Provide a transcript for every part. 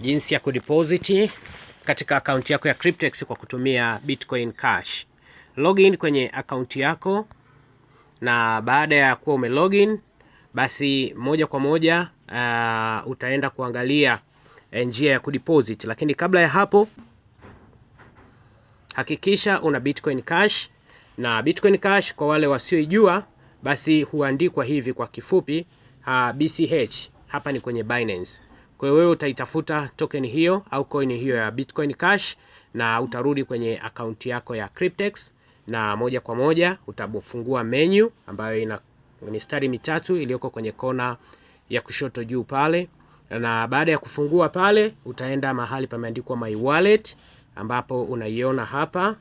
jinsi ya kudeposit katika akaunti yako ya Cryptex kwa kutumia Bitcoin Cash. Login kwenye akaunti yako, na baada ya kuwa umelogin, basi moja kwa moja utaenda kuangalia njia ya kudeposit. Lakini kabla ya hapo, hakikisha una Bitcoin Cash. Na Bitcoin Cash kwa wale wasioijua, basi huandikwa hivi kwa kifupi BCH. Hapa ni kwenye Binance. Kwa hiyo wewe utaitafuta token hiyo au coin hiyo ya Bitcoin Cash, na utarudi kwenye akaunti yako ya Cryptex, na moja kwa moja utabofungua menu ambayo ina mistari mitatu iliyoko kwenye kona ya kushoto juu pale. Na baada ya kufungua pale, utaenda mahali pameandikwa My Wallet, ambapo unaiona hapa.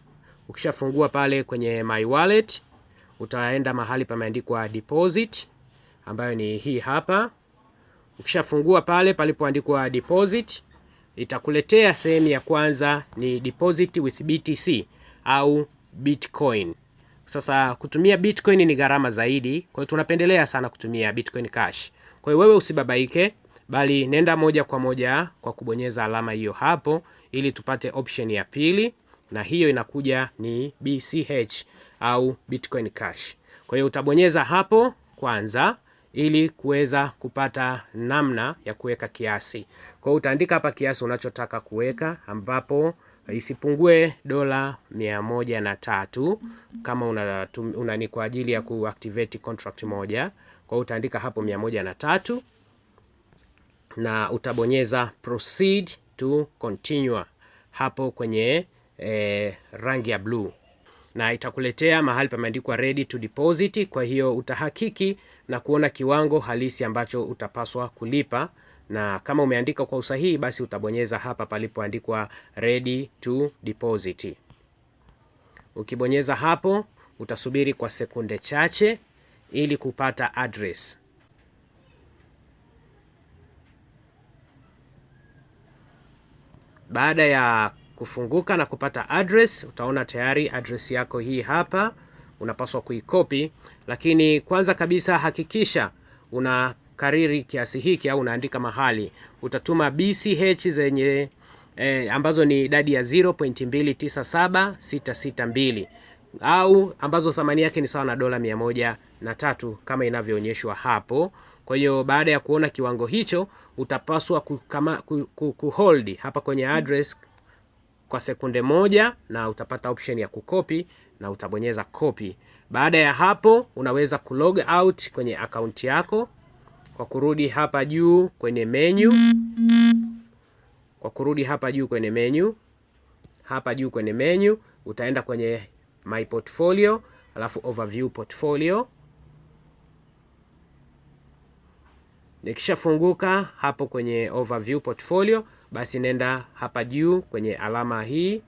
Ukishafungua pale kwenye My Wallet, utaenda mahali pameandikwa Deposit, ambayo ni hii hapa. Ukishafungua pale palipoandikwa Deposit, itakuletea sehemu ya kwanza ni Deposit with BTC au Bitcoin. Sasa kutumia Bitcoin ni gharama zaidi, kwa hiyo tunapendelea sana kutumia Bitcoin Cash. Kwa hiyo wewe usibabaike, bali nenda moja kwa moja kwa kubonyeza alama hiyo hapo ili tupate option ya pili, na hiyo inakuja ni BCH au Bitcoin Cash. Kwa hiyo utabonyeza hapo kwanza ili kuweza kupata namna ya kuweka kiasi. Kwa hiyo utaandika hapa kiasi unachotaka kuweka, ambapo isipungue $103 kama una kwa ajili ya kuactivate contract moja. Kwa hiyo utaandika hapo 103 na utabonyeza proceed to continue hapo kwenye rangi ya blue, na itakuletea mahali pameandikwa ready to deposit. Kwa hiyo utahakiki na kuona kiwango halisi ambacho utapaswa kulipa, na kama umeandika kwa usahihi, basi utabonyeza hapa palipoandikwa ready to deposit. Ukibonyeza hapo, utasubiri kwa sekunde chache ili kupata address. Baada ya kufunguka na kupata address, utaona tayari address yako hii hapa, unapaswa kuikopi. Lakini kwanza kabisa hakikisha una kariri kiasi hiki au unaandika mahali. Utatuma BCH zenye ambazo ni idadi ya 0.297662 au ambazo thamani yake ni sawa na $103 kama inavyoonyeshwa hapo. Kwa hiyo baada ya kuona kiwango hicho, utapaswa kuhold hapa kwenye address kwa sekunde moja, na utapata option ya kukopi na utabonyeza copy. Baada ya hapo, unaweza kulog out kwenye akaunti yako kwa kurudi hapa juu kwenye menu. Hapa juu kwenye menu utaenda kwenye my portfolio, alafu overview portfolio. Nikishafunguka hapo kwenye overview portfolio, basi nenda hapa juu kwenye alama hii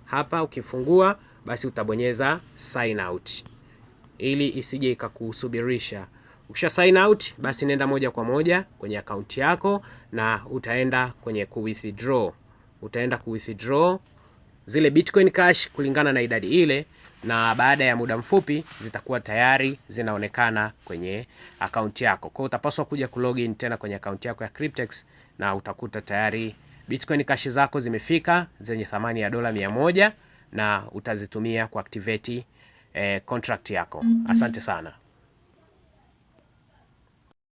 hapa. Ukifungua, basi utabonyeza sign out ili isije ikakusubirisha. Ukisha sign out, basi nenda moja kwa moja kwenye akaunti yako na utaenda kwenye withdraw. Utaenda withdraw zile Bitcoin Cash kulingana na idadi ile, na baada ya muda mfupi zitakuwa tayari zinaonekana kwenye akaunti yako. Kwa hiyo utapaswa kuja kulogin tena kwenye akaunti yako ya Cryptex, na utakuta tayari Bitcoin Cash zako zimefika zenye thamani ya $100, na utazitumia kuactivate contract yako. Asante sana.